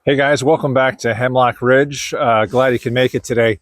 Hey guys, welcome back to Hemlock Ridge. Glad you can make it today.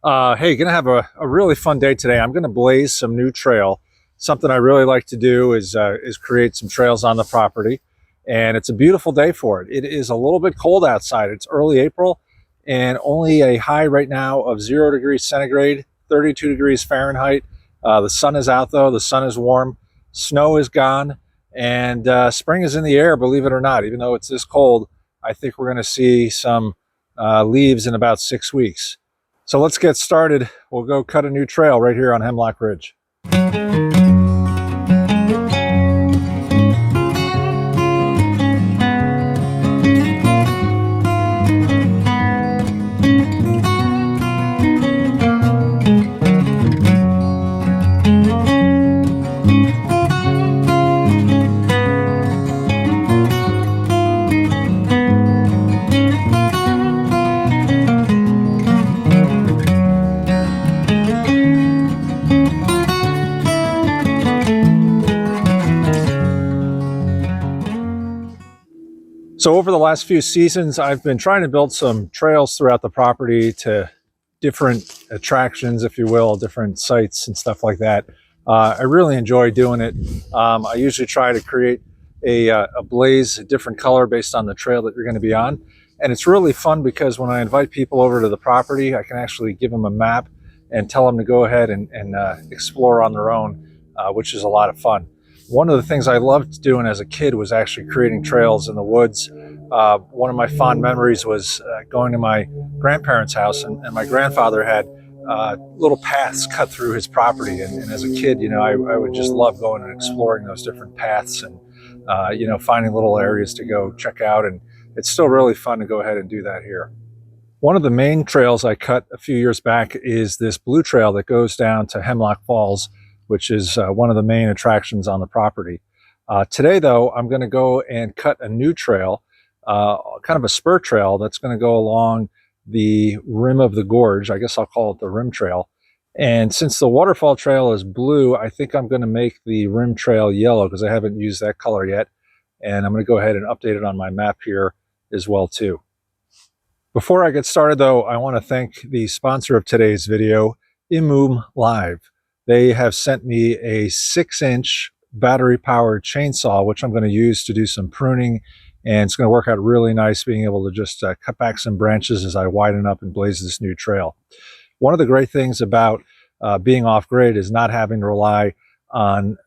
Hey, gonna have a really fun day today. I'm gonna blaze some new trail. Something I really like to do is create some trails on the property, and it's a beautiful day for it. It is a little bit cold outside. It's early April, and only a high right now of 0 degrees centigrade, 32 degrees Fahrenheit. The sun is out though. The sun is warm. Snow is gone, and spring is in the air. Believe it or not, even though it's this cold. I think we're going to see some leaves in about 6 weeks. So let's get started. We'll go cut a new trail right here on Hemlock Ridge. So over the last few seasons, I've been trying to build some trails throughout the property to different attractions, if you will, different sites and stuff like that. I really enjoy doing it. I usually try to create a blaze, a different color based on the trail that you're going to be on. And it's really fun because when I invite people over to the property, I can actually give them a map and tell them to go ahead and explore on their own, which is a lot of fun. One of the things I loved doing as a kid was actually creating trails in the woods. One of my fond memories was going to my grandparents' house, and my grandfather had little paths cut through his property. And as a kid, you know, I would just love going and exploring those different paths and, you know, finding little areas to go check out. And it's still really fun to go ahead and do that here. One of the main trails I cut a few years back is this blue trail that goes down to Hemlock Falls, which is one of the main attractions on the property. Today, though, I'm going to go and cut a new trail, kind of a spur trail that's going to go along the rim of the gorge. I guess I'll call it the rim trail. And since the waterfall trail is blue, I think I'm going to make the rim trail yellow because I haven't used that color yet. And I'm going to go ahead and update it on my map here as well, too. Before I get started, though, I want to thank the sponsor of today's video, Imoum Live. They have sent me a 6-inch battery-powered chainsaw, which I'm going to use to do some pruning, and it's going to work out really nice being able to just cut back some branches as I widen up and blaze this new trail. One of the great things about being off-grid is not having to rely on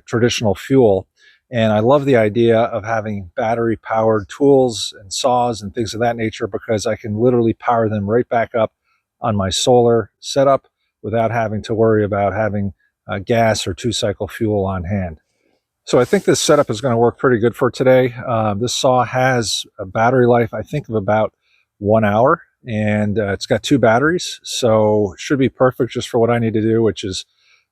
traditional fuel, and I love the idea of having battery-powered tools and saws and things of that nature because I can literally power them right back up on my solar setup without having to worry about having gas or 2-cycle fuel on hand. So I think this setup is going to work pretty good for today. This saw has a battery life, I think, of about 1 hour, and it's got 2 batteries, so it should be perfect just for what I need to do, which is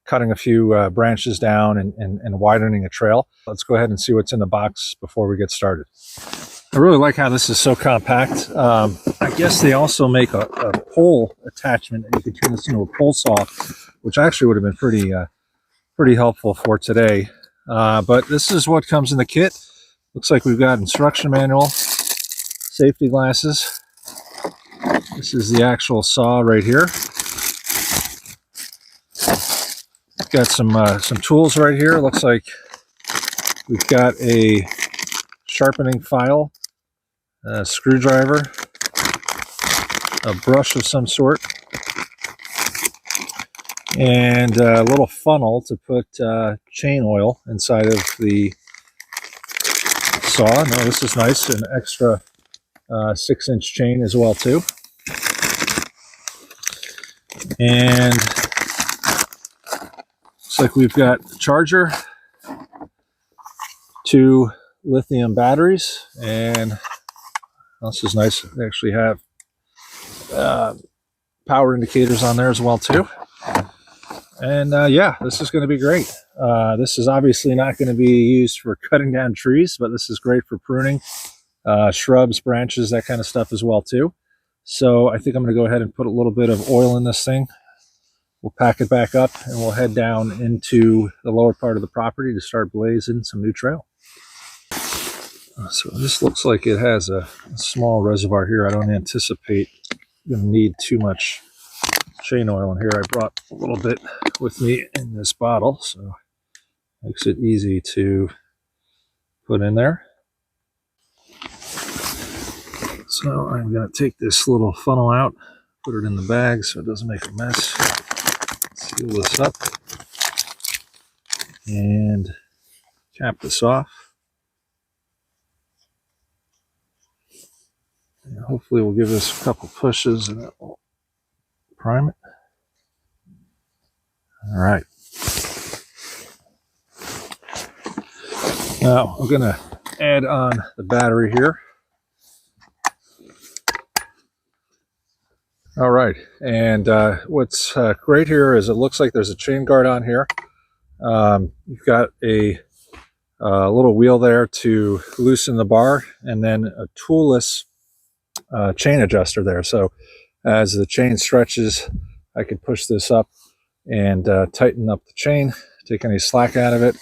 cutting a few branches down and widening a trail. Let's go ahead and see what's in the box before we get started. I really like how this is so compact. I guess they also make a pole attachment, and you can turn this into a pole saw, which actually would have been pretty helpful for today. But this is what comes in the kit. Looks like we've got instruction manual, safety glasses. This is the actual saw right here. Got some tools right here. Looks like we've got a sharpening file, a screwdriver, a brush of some sort, and a little funnel to put chain oil inside of the saw. No, this is nice. An extra 6-inch chain as well, too. And looks like we've got the charger, 2 lithium batteries, and this is nice. They actually have power indicators on there as well, too. And yeah, this is going to be great. This is obviously not going to be used for cutting down trees, but this is great for pruning shrubs, branches, that kind of stuff as well, too. So I think I'm going to go ahead and put a little bit of oil in this thing. We'll pack it back up and we'll head down into the lower part of the property to start blazing some new trail. So this looks like it has a small reservoir here. I don't anticipate going to need too much chain oil in here. I brought a little bit with me in this bottle, so it makes it easy to put in there. So I'm going to take this little funnel out, put it in the bag so it doesn't make a mess. Seal this up and cap this off. And hopefully we'll give this a couple pushes and it will prime it. All right. Now I'm going to add on the battery here. All right, and what's great here is it looks like there's a chain guard on here. You've got a little wheel there to loosen the bar, and then a toolless chain adjuster there. So as the chain stretches, I could push this up and tighten up the chain, take any slack out of it,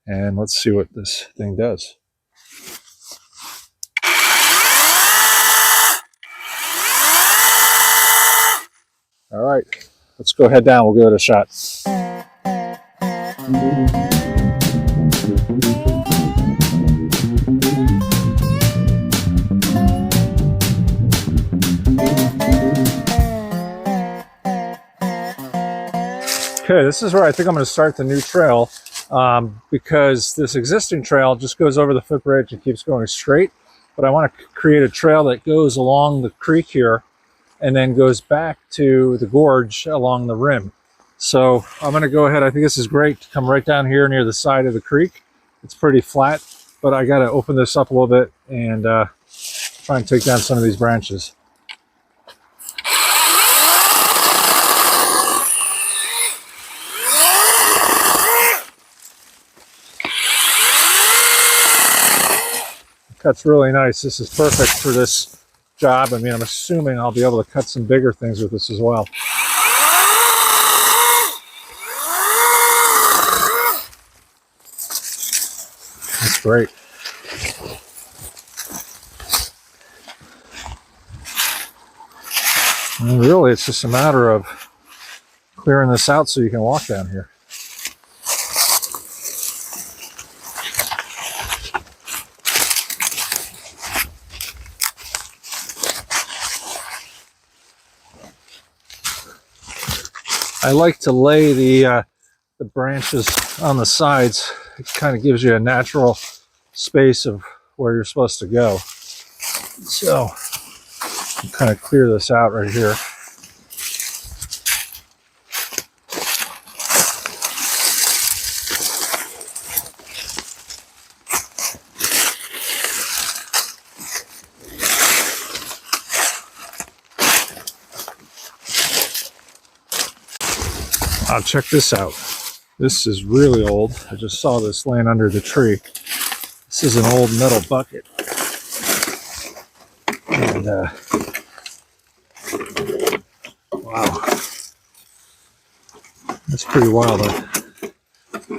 and let's see what this thing does. All right, let's go head down. We'll give it a shot. Okay, this is where I think I'm going to start the new trail because this existing trail just goes over the footbridge and keeps going straight. But I want to create a trail that goes along the creek here and then goes back to the gorge along the rim. So I'm going to go ahead. I think this is great to come right down here near the side of the creek. It's pretty flat, but I got to open this up a little bit and try and take down some of these branches. Cuts really nice. This is perfect for this job. I mean, I'm assuming I'll be able to cut some bigger things with this as well. That's great. And really, it's just a matter of clearing this out so you can walk down here. I like to lay the branches on the sides. It kind of gives you a natural space of where you're supposed to go. So I'll kind of clear this out right here. Check this out. This is really old. I just saw this laying under the tree. This is an old metal bucket. And wow. That's pretty wild.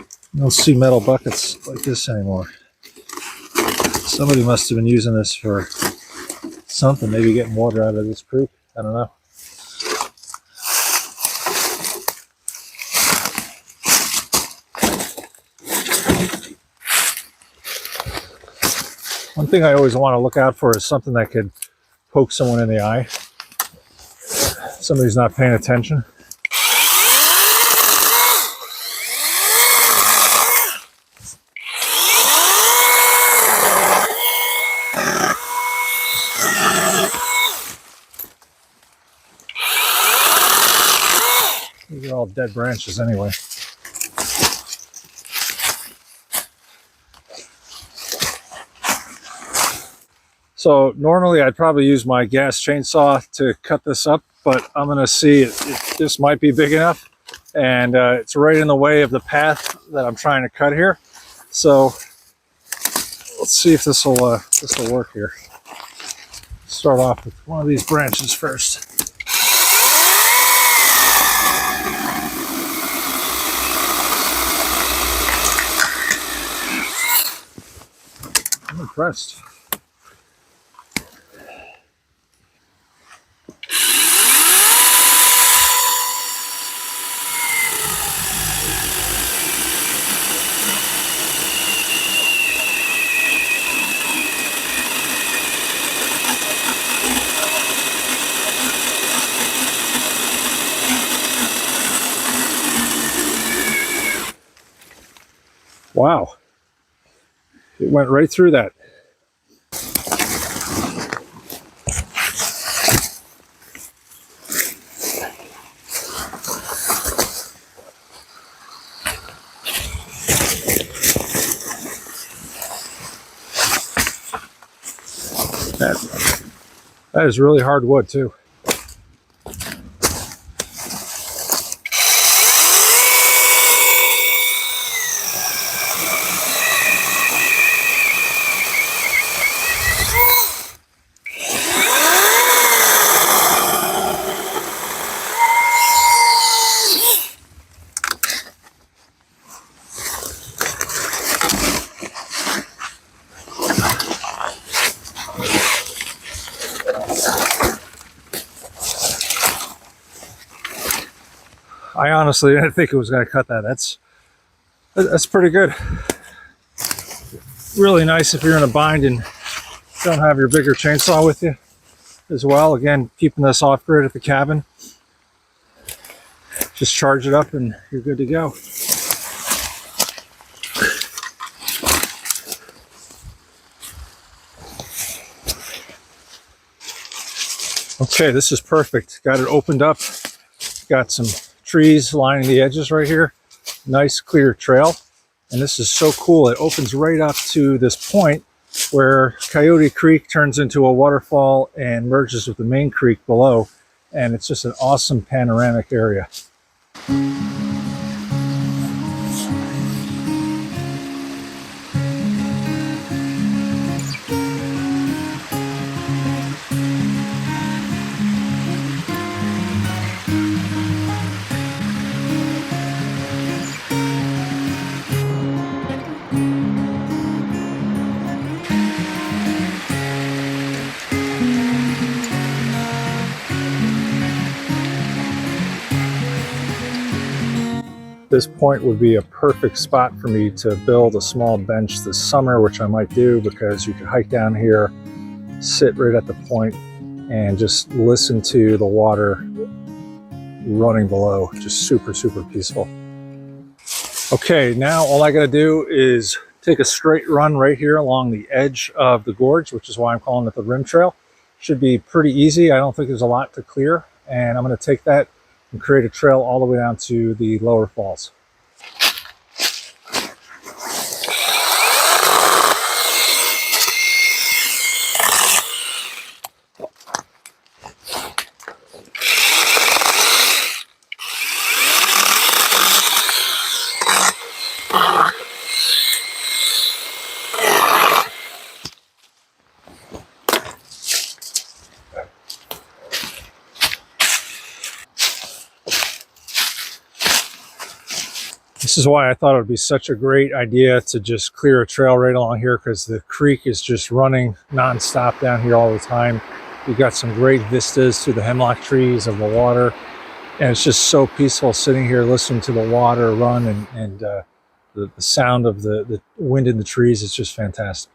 You don't see metal buckets like this anymore. Somebody must have been using this for something, maybe getting water out of this creek. I don't know. One thing I always want to look out for is something that could poke someone in the eye. Somebody's not paying attention. These are all dead branches anyway. So normally I'd probably use my gas chainsaw to cut this up, but I'm going to see if this might be big enough, and it's right in the way of the path that I'm trying to cut here. So let's see if this will work here. Start off with one of these branches first. impressed. Wow, it went right through that. That is really hard wood too. I honestly didn't think it was going to cut that. That's pretty good. Really nice if you're in a bind and don't have your bigger chainsaw with you as well. Again, keeping this off grid at the cabin. Just charge it up and you're good to go. Okay, this is perfect. Got it opened up. Got some trees lining the edges right here. Nice clear trail. And this is so cool. It opens right up to this point where Coyote Creek turns into a waterfall and merges with the main creek below. And it's just an awesome panoramic area. This point would be a perfect spot for me to build a small bench this summer, which I might do because you could hike down here, sit right at the point, and just listen to the water running below. Just super, super peaceful. Okay, now all I gotta do is take a straight run right here along the edge of the gorge, which is why I'm calling it the rim trail. Should be pretty easy. I don't think there's a lot to clear, and I'm gonna take that and create a trail all the way down to the lower falls. This is why I thought it would be such a great idea to just clear a trail right along here, because the creek is just running nonstop down here all the time. You've got some great vistas through the hemlock trees of the water, and it's just so peaceful sitting here listening to the water run and the sound of the wind in the trees is just fantastic.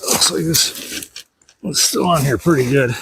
Looks like this one's still on here pretty good.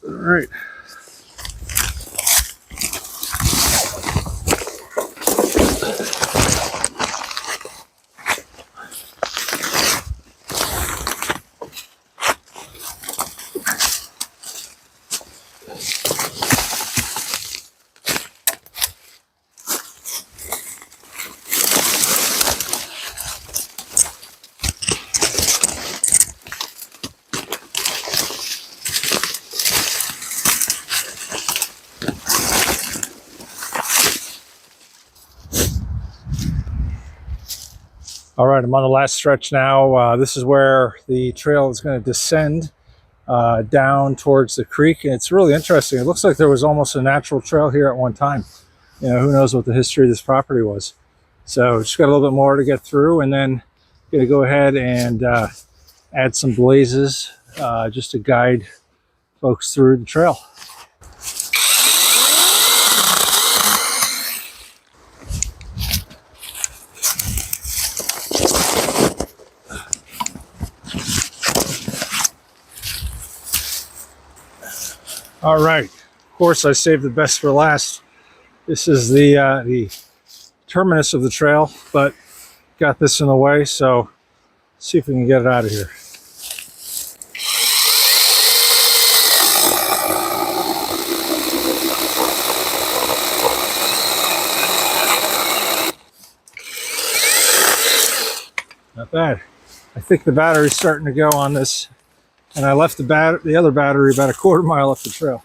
All right. All right, I'm on the last stretch now. This is where the trail is going to descend down towards the creek, and it's really interesting. It looks like there was almost a natural trail here at one time. You know, who knows what the history of this property was. So just got a little bit more to get through, and then going to go ahead and add some blazes just to guide folks through the trail. All right, of course I saved the best for last. This is the terminus of the trail, but got this in the way, so let's see if we can get it out of here. Not bad. I think the battery's starting to go on this, and I left the other battery about a quarter mile up the trail.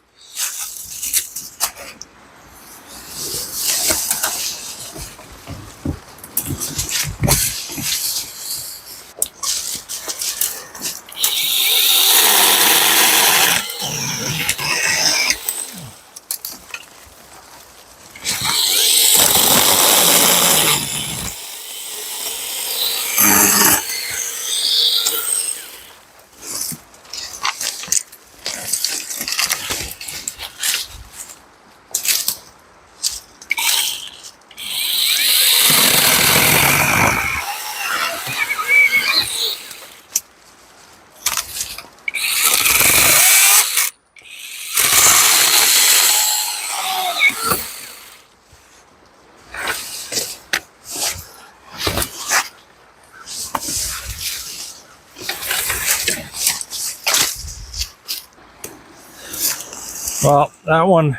Well, that one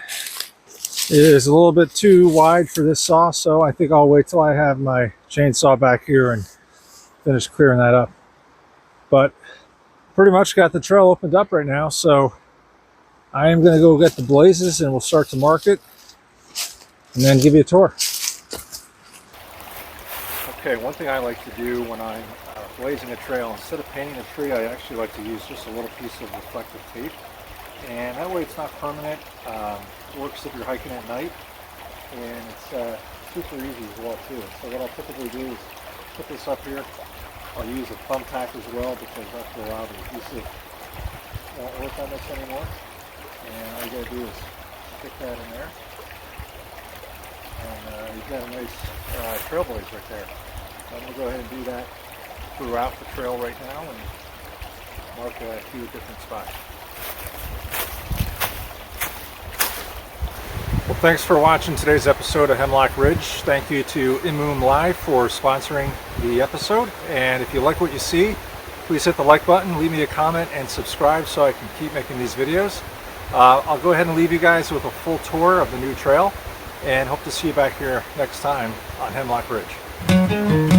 is a little bit too wide for this saw, so I think I'll wait till I have my chainsaw back here and finish clearing that up. But pretty much got the trail opened up right now, so I am going to go get the blazes and we'll start to mark it and then give you a tour. Okay, one thing I like to do when I'm blazing a trail, instead of painting a tree, I actually like to use just a little piece of reflective tape. And that way it's not permanent. It works if you're hiking at night, and it's super easy as well too. So what I'll typically do is put this up here. I'll use a thumbtack as well, because after a while the adhesive won't work on this anymore. And all you gotta do is stick that in there, and you've got a nice trail blaze right there. I'm gonna go ahead and do that throughout the trail right now and mark a few different spots. Well, thanks for watching today's episode of Hemlock Ridge. Thank you to Imoum Live for sponsoring the episode. And if you like what you see, please hit the like button, leave me a comment, and subscribe so I can keep making these videos. I'll go ahead and leave you guys with a full tour of the new trail, and hope to see you back here next time on Hemlock Ridge.